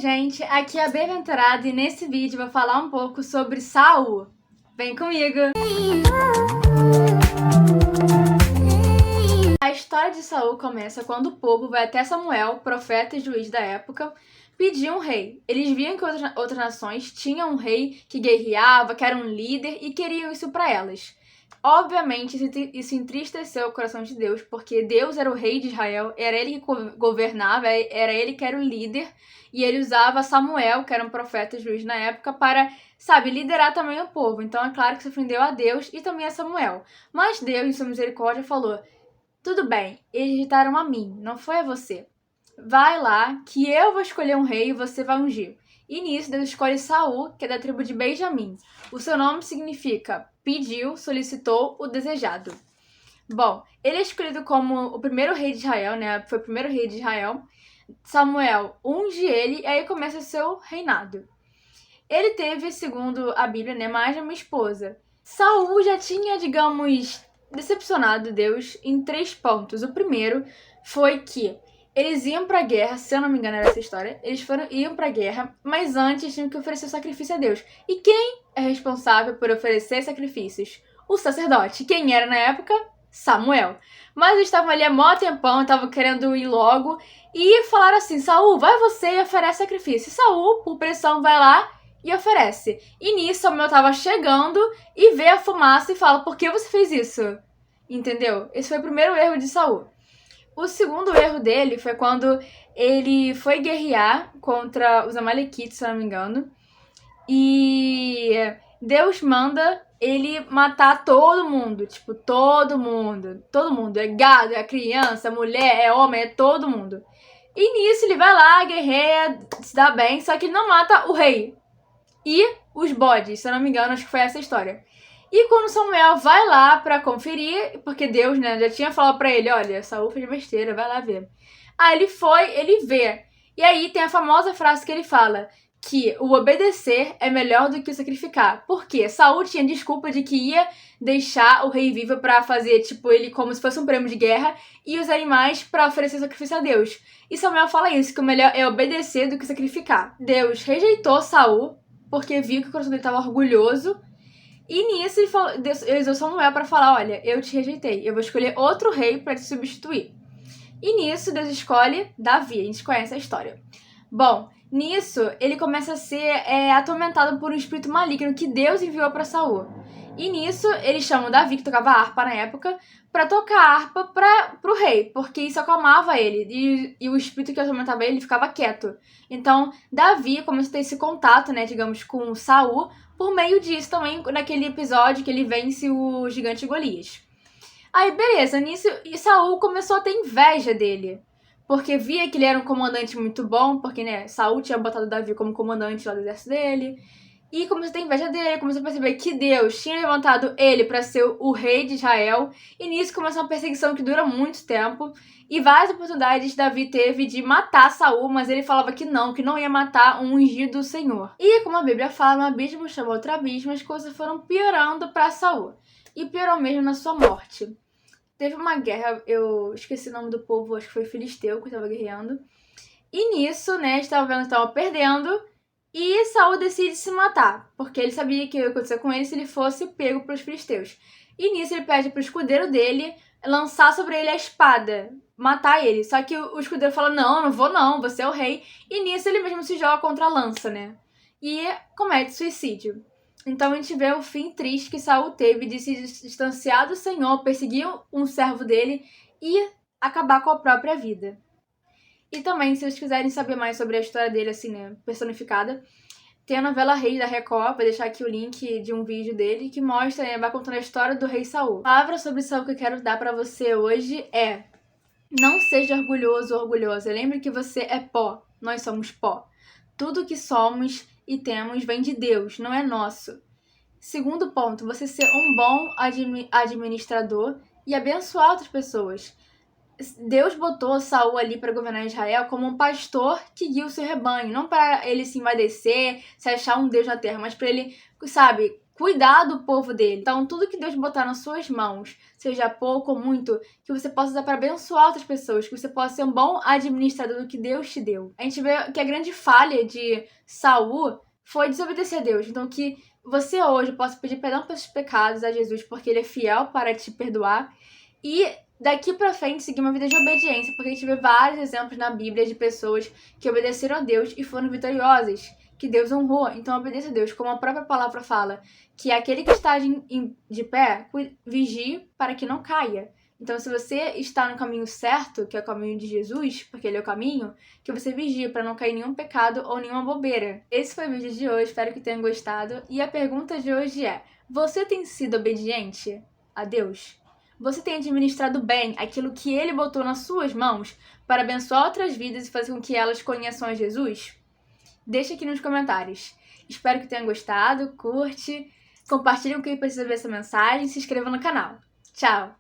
gente, aqui é a Bem-aventurada e nesse vídeo eu vou falar um pouco sobre Saul. Vem comigo! A história de Saul começa quando o povo vai até Samuel, profeta e juiz da época, pedir um rei. Eles viam que outras nações tinham um rei que guerreava, que era um líder e queriam isso para elas. Obviamente, isso entristeceu o coração de Deus, porque Deus era o rei de Israel, era ele que governava, era ele que era o líder, e ele usava Samuel, que era um profeta e juiz na época, para, liderar também o povo. Então, é claro que se ofendeu a Deus e também a Samuel. Mas Deus, em sua misericórdia, falou: tudo bem, eles rejeitaram a mim, não foi a você. Vai lá, que eu vou escolher um rei e você vai ungir. E nisso, Deus escolhe Saul, que é da tribo de Benjamim. O seu nome significa pediu, solicitou, o desejado. Bom, ele é escolhido como o primeiro rei de Israel, né? Foi o primeiro rei de Israel. Samuel unge ele e aí começa o seu reinado. Ele teve, segundo a Bíblia, né, mais de uma esposa. Saul já tinha, decepcionado Deus em 3 pontos. O primeiro foi que eles iam pra guerra, se eu não me engano era essa história, iam pra guerra, mas antes tinham que oferecer sacrifício a Deus. E quem é responsável por oferecer sacrifícios? O sacerdote. Quem era na época? Samuel. Mas eles estavam ali há mó tempão, estavam querendo ir logo, e falaram assim: Saul, vai você e oferece sacrifício. E Saul, por pressão, vai lá e oferece. E nisso, Samuel tava chegando e vê a fumaça e fala: por que você fez isso? Entendeu? Esse foi o primeiro erro de Saul. O segundo erro dele foi quando ele foi guerrear contra os amalequitas, se eu não me engano. E Deus manda ele matar todo mundo. Tipo, todo mundo. Todo mundo. É gado, é criança, é mulher, é homem, é todo mundo. E nisso ele vai lá, guerreia, se dá bem, só que ele não mata o rei. E os bodes, se eu não me engano, acho que foi essa a história. E quando Samuel vai lá pra conferir, porque Deus, né, já tinha falado pra ele: olha, Saul fez besteira, vai lá ver. Aí ele foi, ele vê. E aí tem a famosa frase que ele fala, que o obedecer é melhor do que o sacrificar. Por quê? Saul tinha desculpa de que ia deixar o rei vivo pra fazer, ele como se fosse um prêmio de guerra, e os animais pra oferecer sacrifício a Deus. E Samuel fala isso, que o melhor é obedecer do que sacrificar. Deus rejeitou Saul, porque viu que o coração dele estava orgulhoso. E nisso ele usou Samuel para falar: olha, eu te rejeitei, eu vou escolher outro rei para te substituir. E nisso Deus escolhe Davi, a gente conhece a história. Bom, nisso ele começa a ser atormentado por um espírito maligno que Deus enviou para Saul. E nisso eles chamam Davi, que tocava harpa na época, para tocar harpa pro rei, porque isso acalmava ele, e o espírito que atormentava ele ficava quieto. Então Davi começa a ter esse contato, né, com Saul, por meio disso também, naquele episódio que ele vence o gigante Golias. Aí, beleza, nisso, e Saul começou a ter inveja dele, porque via que ele era um comandante muito bom, porque, né, Saul tinha botado Davi como comandante lá do exército dele, e começou a ter inveja dele, começou a perceber que Deus tinha levantado ele para ser o rei de Israel, e nisso começou uma perseguição que dura muito tempo, e várias oportunidades Davi teve de matar Saul, mas ele falava que não ia matar um ungido do Senhor. E como a Bíblia fala, um abismo chama outro abismo, as coisas foram piorando para Saul, e piorou mesmo na sua morte. Teve uma guerra, eu esqueci o nome do povo, acho que foi Filisteu que estava guerreando, e nisso, né, estava vendo que estava perdendo, e Saul decide se matar, porque ele sabia que ia acontecer com ele se ele fosse pego pelos filisteus. E nisso ele pede pro escudeiro dele lançar sobre ele a espada, matar ele. Só que o escudeiro fala: não vou não, você é o rei. E nisso ele mesmo se joga contra a lança, né? E comete suicídio. Então a gente vê o fim triste que Saul teve de se distanciar do Senhor, perseguir um servo dele e acabar com a própria vida. E também, se vocês quiserem saber mais sobre a história dele, assim, né, personificada, tem a novela Reis da Record, vou deixar aqui o link de um vídeo dele que mostra, né, vai contando a história do rei Saul. A palavra sobre Saul que eu quero dar pra você hoje é: não seja orgulhoso ou orgulhosa. Lembre que você é pó, nós somos pó. Tudo que somos e temos vem de Deus, não é nosso. Segundo ponto, você ser um bom administrador e abençoar outras pessoas. Deus botou Saul ali para governar Israel como um pastor que guia o seu rebanho, não para ele se envaidecer, se achar um Deus na terra, mas para ele, cuidar do povo dele. Então, tudo que Deus botar nas suas mãos, seja pouco ou muito, que você possa usar para abençoar outras pessoas, que você possa ser um bom administrador do que Deus te deu. A gente vê que a grande falha de Saul foi desobedecer a Deus. Então, que você hoje possa pedir perdão pelos seus pecados a Jesus, porque ele é fiel para te perdoar. E daqui pra frente seguir uma vida de obediência, porque a gente vê vários exemplos na Bíblia de pessoas que obedeceram a Deus e foram vitoriosas, que Deus honrou. Então obedeça a Deus, como a própria palavra fala, que aquele que está de pé, vigie para que não caia. Então, se você está no caminho certo, que é o caminho de Jesus, porque ele é o caminho, que você vigie para não cair em nenhum pecado ou nenhuma bobeira. Esse foi o vídeo de hoje, espero que tenham gostado. E a pergunta de hoje é: você tem sido obediente a Deus? Você tem administrado bem aquilo que ele botou nas suas mãos para abençoar outras vidas e fazer com que elas conheçam a Jesus? Deixa aqui nos comentários. Espero que tenham gostado, curte, compartilhe com quem precisa ver essa mensagem e se inscreva no canal. Tchau!